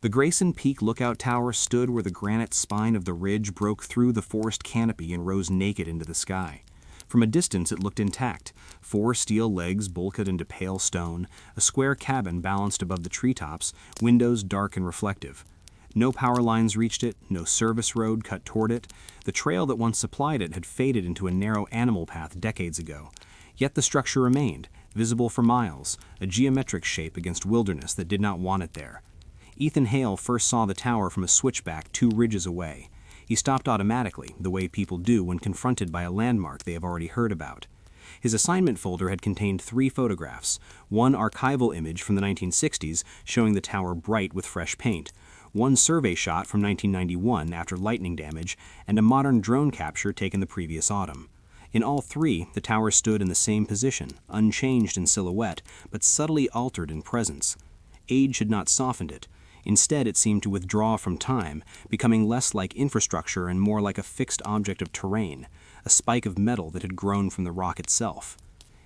The Grayson Peak lookout tower stood where the granite spine of the ridge broke through the forest canopy and rose naked into the sky. From a distance it looked intact, 4 steel legs bulkheaded into pale stone, a square cabin balanced above the treetops, windows dark and reflective. No power lines reached it, no service road cut toward it. The trail that once supplied it had faded into a narrow animal path decades ago. Yet the structure remained, visible for miles, a geometric shape against wilderness that did not want it there. Ethan Hale first saw the tower from a switchback 2 ridges away. He stopped automatically, the way people do when confronted by a landmark they have already heard about. His assignment folder had contained 3 photographs, one archival image from the 1960s showing the tower bright with fresh paint, one survey shot from 1991 after lightning damage, and a modern drone capture taken the previous autumn. In all 3, the tower stood in the same position, unchanged in silhouette, but subtly altered in presence. Age had not softened it. Instead, it seemed to withdraw from time, becoming less like infrastructure and more like a fixed object of terrain, a spike of metal that had grown from the rock itself.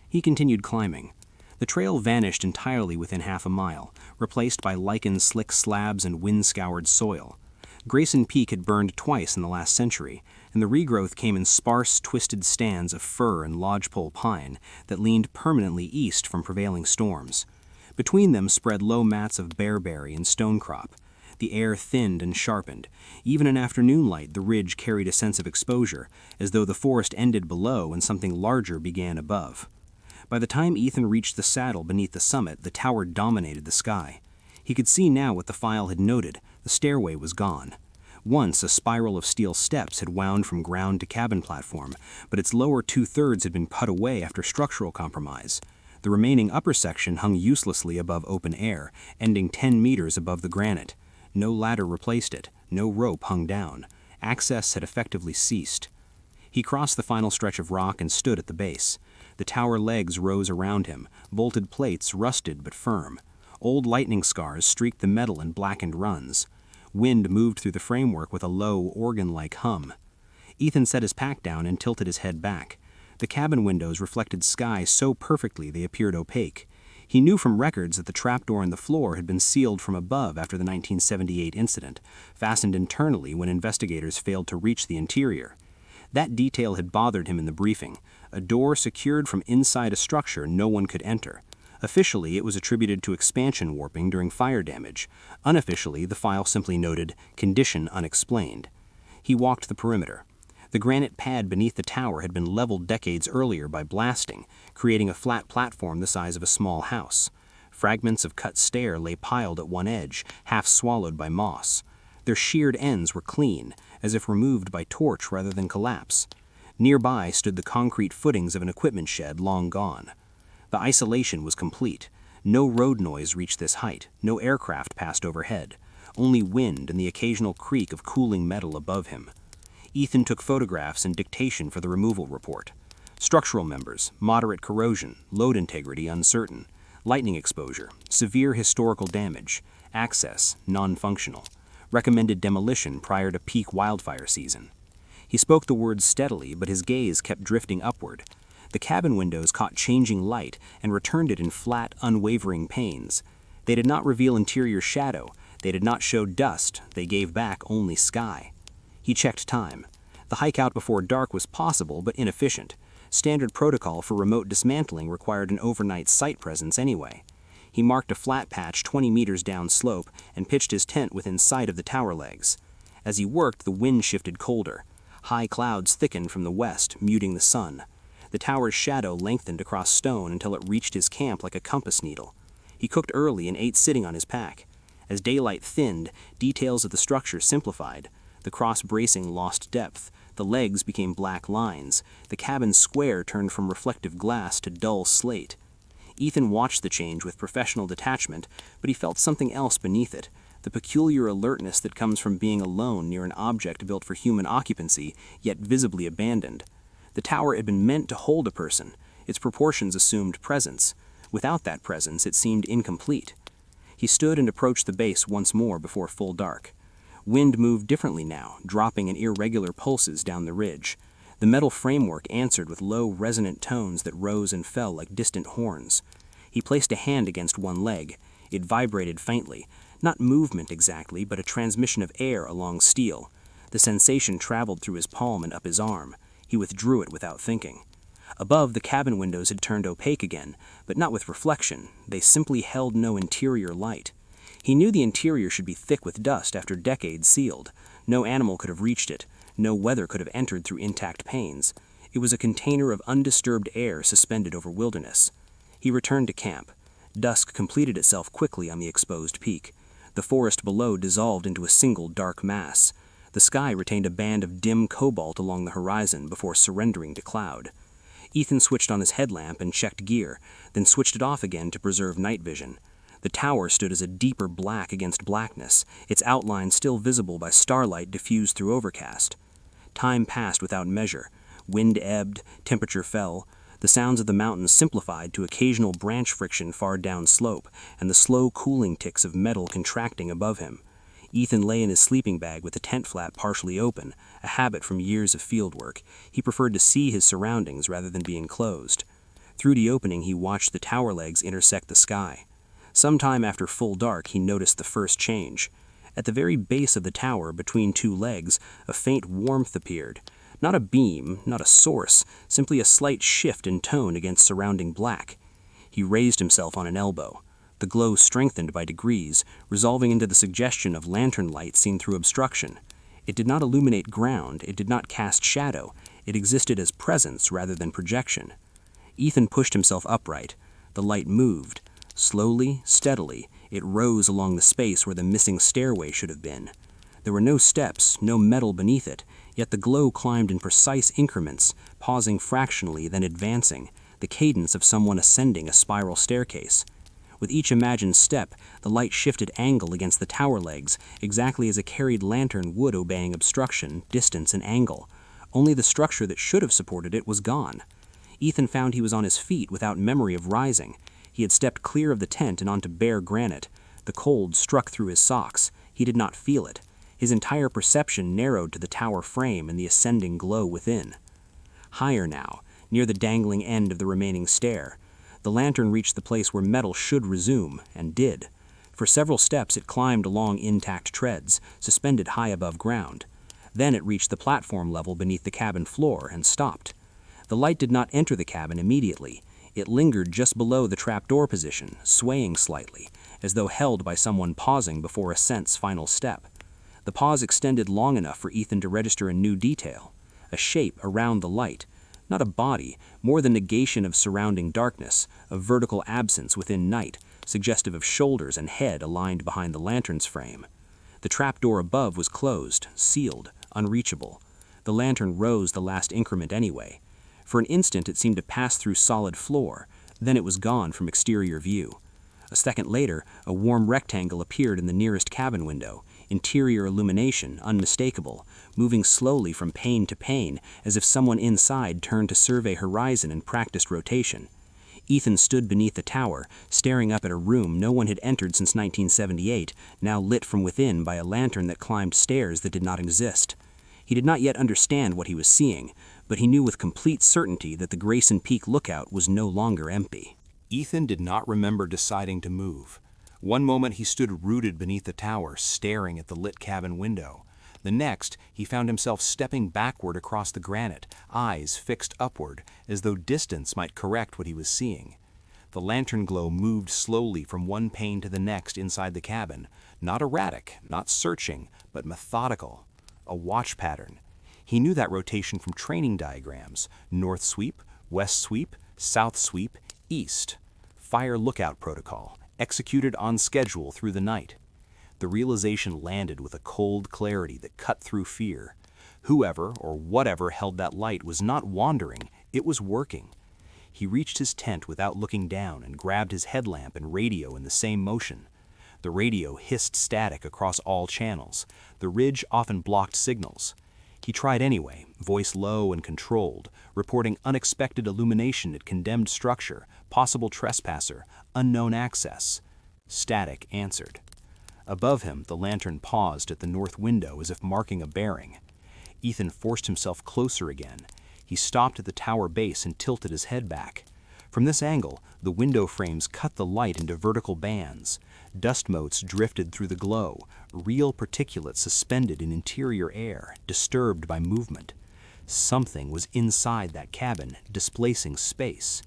He continued climbing. The trail vanished entirely within half a mile, replaced by lichen-slick slabs and wind-scoured soil. Grayson Peak had burned twice in the last century, and the regrowth came in sparse, twisted stands of fir and lodgepole pine that leaned permanently east from prevailing storms. Between them spread low mats of bearberry and stonecrop. The air thinned and sharpened. Even in afternoon light, the ridge carried a sense of exposure, as though the forest ended below and something larger began above. By the time Ethan reached the saddle beneath the summit, the tower dominated the sky. He could see now what the file had noted. The stairway was gone. Once, a spiral of steel steps had wound from ground to cabin platform, but its lower 2/3 had been cut away after structural compromise. The remaining upper section hung uselessly above open air, ending 10 meters above the granite. No ladder replaced it, no rope hung down. Access had effectively ceased. He crossed the final stretch of rock and stood at the base. The tower legs rose around him, bolted plates rusted but firm. Old lightning scars streaked the metal in blackened runs. Wind moved through the framework with a low, organ-like hum. Ethan set his pack down and tilted his head back. The cabin windows reflected sky so perfectly they appeared opaque. He knew from records that the trapdoor in the floor had been sealed from above after the 1978 incident, fastened internally when investigators failed to reach the interior. That detail had bothered him in the briefing. A door secured from inside a structure no one could enter. Officially, it was attributed to expansion warping during fire damage. Unofficially, the file simply noted, "Condition unexplained." He walked the perimeter. The granite pad beneath the tower had been leveled decades earlier by blasting, creating a flat platform the size of a small house. Fragments of cut stair lay piled at one edge, half swallowed by moss. Their sheared ends were clean, as if removed by torch rather than collapse. Nearby stood the concrete footings of an equipment shed long gone. The isolation was complete. No road noise reached this height, no aircraft passed overhead, only wind and the occasional creak of cooling metal above him. Ethan took photographs and dictation for the removal report. Structural members, moderate corrosion, load integrity uncertain, lightning exposure, severe historical damage, access non-functional, recommended demolition prior to peak wildfire season. He spoke the words steadily, but his gaze kept drifting upward. The cabin windows caught changing light and returned it in flat, unwavering panes. They did not reveal interior shadow. They did not show dust. They gave back only sky. He checked time. The hike out before dark was possible but inefficient. Standard protocol for remote dismantling required an overnight site presence anyway. He marked a flat patch 20 meters downslope and pitched his tent within sight of the tower legs. As he worked, the wind shifted colder. High clouds thickened from the west, muting the sun. The tower's shadow lengthened across stone until it reached his camp like a compass needle. He cooked early and ate sitting on his pack. As daylight thinned, details of the structure simplified. The cross bracing lost depth. The legs became black lines. The cabin square turned from reflective glass to dull slate. Ethan watched the change with professional detachment, but he felt something else beneath it, the peculiar alertness that comes from being alone near an object built for human occupancy, yet visibly abandoned. The tower had been meant to hold a person. Its proportions assumed presence. Without that presence, it seemed incomplete. He stood and approached the base once more before full dark. Wind moved differently now, dropping in irregular pulses down the ridge. The metal framework answered with low, resonant tones that rose and fell like distant horns. He placed a hand against one leg. It vibrated faintly. Not movement exactly, but a transmission of air along steel. The sensation traveled through his palm and up his arm. He withdrew it without thinking. Above, the cabin windows had turned opaque again, but not with reflection. They simply held no interior light. He knew the interior should be thick with dust after decades sealed. No animal could have reached it. No weather could have entered through intact panes. It was a container of undisturbed air suspended over wilderness. He returned to camp. Dusk completed itself quickly on the exposed peak. The forest below dissolved into a single dark mass. The sky retained a band of dim cobalt along the horizon before surrendering to cloud. Ethan switched on his headlamp and checked gear, then switched it off again to preserve night vision. The tower stood as a deeper black against blackness, its outline still visible by starlight diffused through overcast. Time passed without measure. Wind ebbed, temperature fell. The sounds of the mountains simplified to occasional branch friction far downslope, and the slow cooling ticks of metal contracting above him. Ethan lay in his sleeping bag with the tent flap partially open, a habit from years of field work. He preferred to see his surroundings rather than be enclosed. Through the opening, he watched the tower legs intersect the sky. Sometime after full dark, he noticed the first change. At the very base of the tower, between two legs, a faint warmth appeared. Not a beam, not a source, simply a slight shift in tone against surrounding black. He raised himself on an elbow. The glow strengthened by degrees, resolving into the suggestion of lantern light seen through obstruction. It did not illuminate ground, it did not cast shadow, it existed as presence rather than projection. Ethan pushed himself upright. The light moved. Slowly, steadily, it rose along the space where the missing stairway should have been. There were no steps, no metal beneath it, yet the glow climbed in precise increments, pausing fractionally, then advancing, the cadence of someone ascending a spiral staircase. With each imagined step, the light shifted angle against the tower legs, exactly as a carried lantern would obeying obstruction, distance, and angle. Only the structure that should have supported it was gone. Ethan found he was on his feet without memory of rising. He had stepped clear of the tent and onto bare granite. The cold struck through his socks. He did not feel it. His entire perception narrowed to the tower frame and the ascending glow within. Higher now, near the dangling end of the remaining stair. The lantern reached the place where metal should resume, and did. For several steps it climbed along intact treads, suspended high above ground. Then it reached the platform level beneath the cabin floor and stopped. The light did not enter the cabin immediately. It lingered just below the trapdoor position, swaying slightly, as though held by someone pausing before ascent's final step. The pause extended long enough for Ethan to register a new detail, a shape around the light. Not a body, more the negation of surrounding darkness, a vertical absence within night, suggestive of shoulders and head aligned behind the lantern's frame. The trapdoor above was closed, sealed, unreachable. The lantern rose the last increment anyway. For an instant it seemed to pass through solid floor, then it was gone from exterior view. A second later, a warm rectangle appeared in the nearest cabin window, interior illumination unmistakable, moving slowly from pane to pane as if someone inside turned to survey horizon and practiced rotation. Ethan stood beneath the tower, staring up at a room no one had entered since 1978, now lit from within by a lantern that climbed stairs that did not exist. He did not yet understand what he was seeing, but he knew with complete certainty that the Grayson Peak lookout was no longer empty. Ethan did not remember deciding to move. One moment he stood rooted beneath the tower, staring at the lit cabin window. The next, he found himself stepping backward across the granite, eyes fixed upward, as though distance might correct what he was seeing. The lantern glow moved slowly from one pane to the next inside the cabin, not erratic, not searching, but methodical. A watch pattern. He knew that rotation from training diagrams: north sweep, west sweep, south sweep, east. Fire lookout protocol, executed on schedule through the night. The realization landed with a cold clarity that cut through fear. Whoever or whatever held that light was not wandering, it was working. He reached his tent without looking down and grabbed his headlamp and radio in the same motion. The radio hissed static across all channels. The ridge often blocked signals. He tried anyway, voice low and controlled, reporting unexpected illumination at condemned structure, possible trespasser, unknown access. Static answered. Above him, the lantern paused at the north window as if marking a bearing. Ethan forced himself closer again. He stopped at the tower base and tilted his head back. From this angle, the window frames cut the light into vertical bands. Dust motes drifted through the glow, real particulates suspended in interior air, disturbed by movement. Something was inside that cabin, displacing space.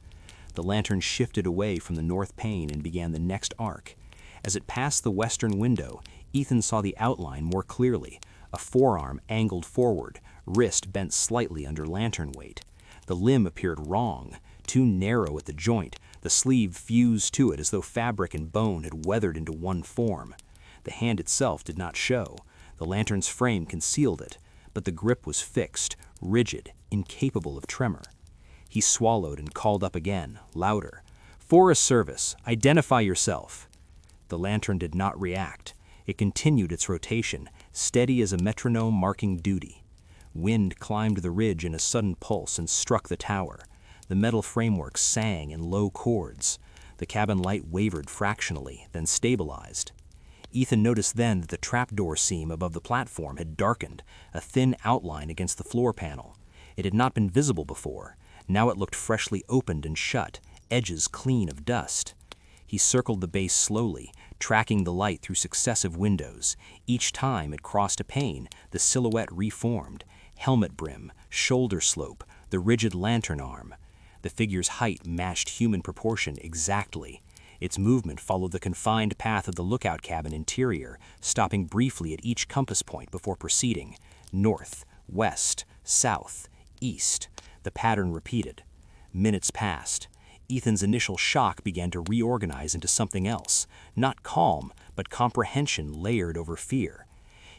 The lantern shifted away from the north pane and began the next arc. As it passed the western window, Ethan saw the outline more clearly, a forearm angled forward, wrist bent slightly under lantern weight. The limb appeared wrong, too narrow at the joint, the sleeve fused to it as though fabric and bone had weathered into one form. The hand itself did not show. The lantern's frame concealed it, but the grip was fixed, rigid, incapable of tremor. He swallowed and called up again, louder. "Forest Service, identify yourself." The lantern did not react. It continued its rotation, steady as a metronome marking duty. Wind climbed the ridge in a sudden pulse and struck the tower. The metal framework sang in low chords. The cabin light wavered fractionally, then stabilized. Ethan noticed then that the trapdoor seam above the platform had darkened, a thin outline against the floor panel. It had not been visible before. Now it looked freshly opened and shut, edges clean of dust. He circled the base slowly, tracking the light through successive windows. Each time it crossed a pane, the silhouette reformed. Helmet brim, shoulder slope, the rigid lantern arm. The figure's height matched human proportion exactly. Its movement followed the confined path of the lookout cabin interior, stopping briefly at each compass point before proceeding. North, west, south, east. The pattern repeated. Minutes passed. Ethan's initial shock began to reorganize into something else, not calm, but comprehension layered over fear.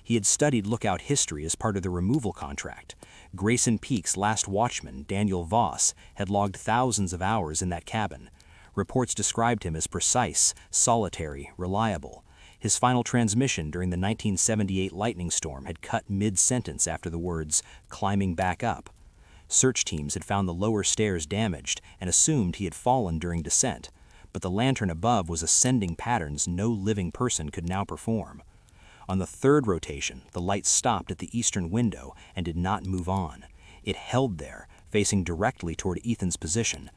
He had studied lookout history as part of the removal contract. Grayson Peak's last watchman, Daniel Voss, had logged thousands of hours in that cabin. Reports described him as precise, solitary, reliable. His final transmission during the 1978 lightning storm had cut mid-sentence after the words, "climbing back up." Search teams had found the lower stairs damaged and assumed he had fallen during descent, but the lantern above was ascending patterns no living person could now perform. On the third rotation, the light stopped at the eastern window and did not move on. It held there, facing directly toward Ethan's position.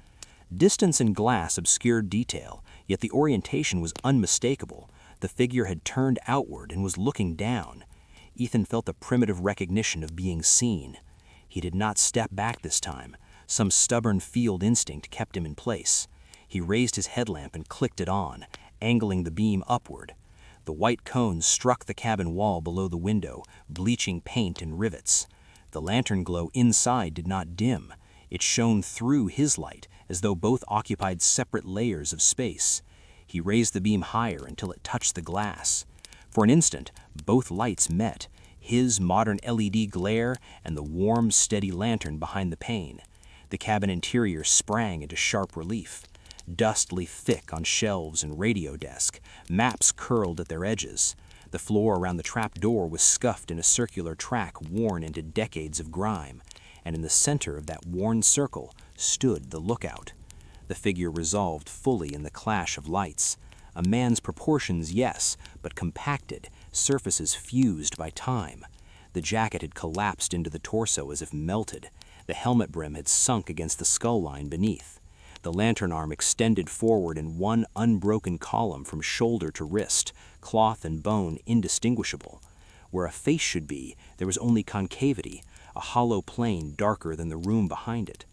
Distance and glass obscured detail, yet the orientation was unmistakable. The figure had turned outward and was looking down. Ethan felt the primitive recognition of being seen. He did not step back this time. Some stubborn field instinct kept him in place. He raised his headlamp and clicked it on, angling the beam upward. The white cone struck the cabin wall below the window, bleaching paint and rivets. The lantern glow inside did not dim. It shone through his light, as though both occupied separate layers of space. He raised the beam higher until it touched the glass. For an instant, both lights met, his modern LED glare and the warm, steady lantern behind the pane. The cabin interior sprang into sharp relief. Dust lay thick on shelves and radio desk. Maps curled at their edges. The floor around the trap door was scuffed in a circular track worn into decades of grime, and in the center of that worn circle stood the lookout. The figure resolved fully in the clash of lights. A man's proportions, yes, but compacted, surfaces fused by time. The jacket had collapsed into the torso as if melted. The helmet brim had sunk against the skull line beneath. The lantern arm extended forward in one unbroken column from shoulder to wrist, cloth and bone indistinguishable. Where a face should be, there was only concavity, a hollow plane darker than the room behind it.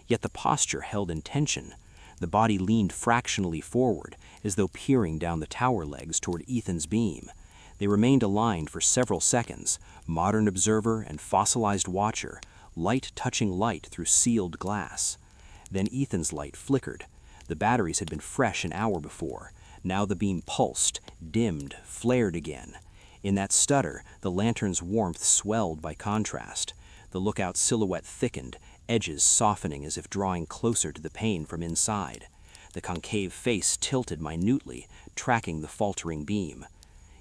Yet the posture held intention. The body leaned fractionally forward, as though peering down the tower legs toward Ethan's beam. They remained aligned for several seconds, modern observer and fossilized watcher, light touching light through sealed glass. Then Ethan's light flickered. The batteries had been fresh an hour before. Now the beam pulsed, dimmed, flared again. In that stutter, the lantern's warmth swelled by contrast. The lookout's silhouette thickened, edges softening as if drawing closer to the pane from inside. The concave face tilted minutely, tracking the faltering beam.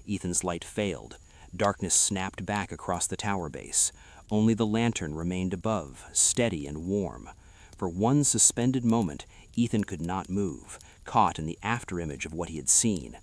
Ethan's light failed. Darkness snapped back across the tower base. Only the lantern remained above, steady and warm. For one suspended moment, Ethan could not move, caught in the afterimage of what he had seen.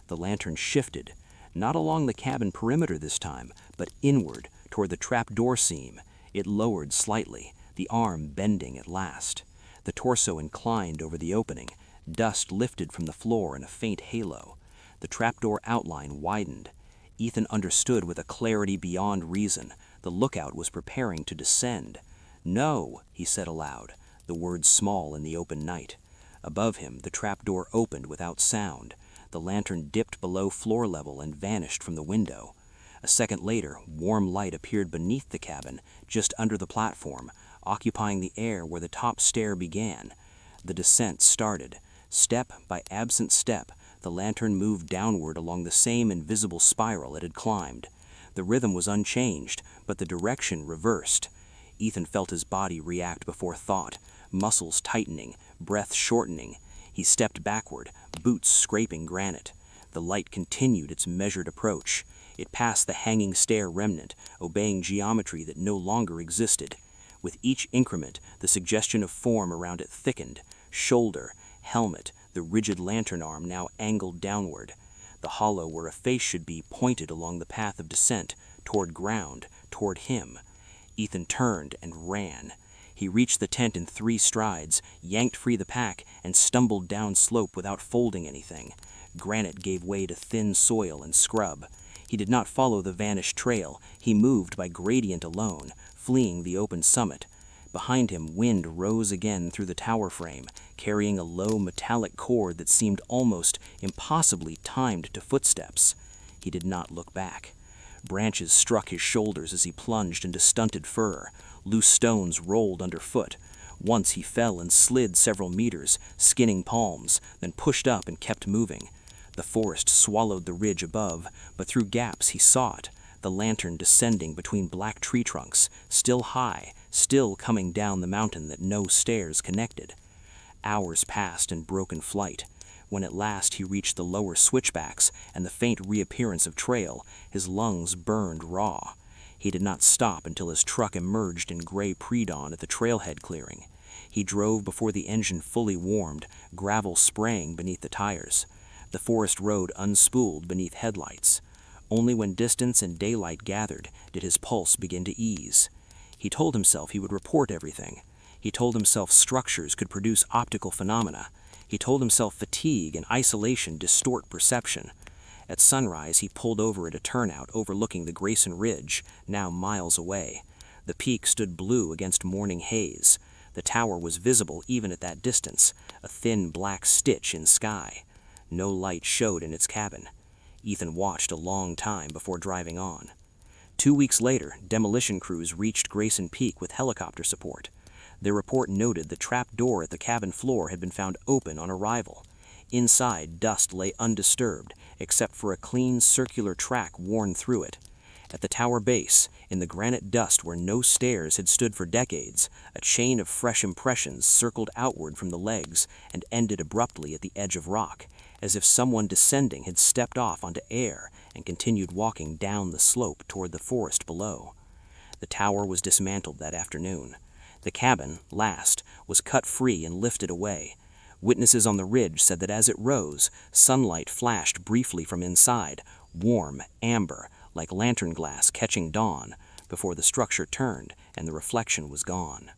The lantern shifted, not along the cabin perimeter this time, but inward, toward the trapdoor seam. It lowered slightly, the arm bending at last. The torso inclined over the opening. Dust lifted from the floor in a faint halo. The trapdoor outline widened. Ethan understood with a clarity beyond reason. The lookout was preparing to descend. "No," he said aloud, the words small in the open night. Above him, the trapdoor opened without sound. The lantern dipped below floor level and vanished from the window. A second later, warm light appeared beneath the cabin, just under the platform, occupying the air where the top stair began. The descent started. Step by absent step, the lantern moved downward along the same invisible spiral it had climbed. The rhythm was unchanged, but the direction reversed. Ethan felt his body react before thought, muscles tightening, breath shortening. He stepped backward, boots scraping granite. The light continued its measured approach. It passed the hanging stair remnant, obeying geometry that no longer existed. With each increment, the suggestion of form around it thickened. Shoulder, helmet, the rigid lantern arm now angled downward. The hollow where a face should be pointed along the path of descent, toward ground, toward him. Ethan turned and ran. He reached the tent in 3 strides, yanked free the pack, and stumbled down slope without folding anything. Granite gave way to thin soil and scrub. He did not follow the vanished trail. He moved by gradient alone, fleeing the open summit. Behind him, wind rose again through the tower frame, carrying a low metallic chord that seemed almost impossibly timed to footsteps. He did not look back. Branches struck his shoulders as he plunged into stunted fir. Loose stones rolled underfoot. Once he fell and slid several meters, skinning palms, then pushed up and kept moving. The forest swallowed the ridge above, but through gaps he saw it, the lantern descending between black tree trunks, still high, still coming down the mountain that no stairs connected. Hours passed in broken flight. When at last he reached the lower switchbacks and the faint reappearance of trail, his lungs burned raw. He did not stop until his truck emerged in gray pre-dawn at the trailhead clearing. He drove before the engine fully warmed, gravel spraying beneath the tires. The forest road unspooled beneath headlights. Only when distance and daylight gathered did his pulse begin to ease. He told himself he would report everything. He told himself structures could produce optical phenomena. He told himself fatigue and isolation distort perception. At sunrise, he pulled over at a turnout overlooking the Grayson Ridge, now miles away. The peak stood blue against morning haze. The tower was visible even at that distance, a thin black stitch in sky. No light showed in its cabin. Ethan watched a long time before driving on. 2 weeks later, demolition crews reached Grayson Peak with helicopter support. Their report noted the trap door at the cabin floor had been found open on arrival. Inside, dust lay undisturbed, except for a clean circular track worn through it. At the tower base, in the granite dust where no stairs had stood for decades, a chain of fresh impressions circled outward from the legs and ended abruptly at the edge of rock, as if someone descending had stepped off onto air and continued walking down the slope toward the forest below. The tower was dismantled that afternoon. The cabin, last, was cut free and lifted away. Witnesses on the ridge said that as it rose, sunlight flashed briefly from inside, warm, amber, like lantern glass catching dawn, before the structure turned and the reflection was gone.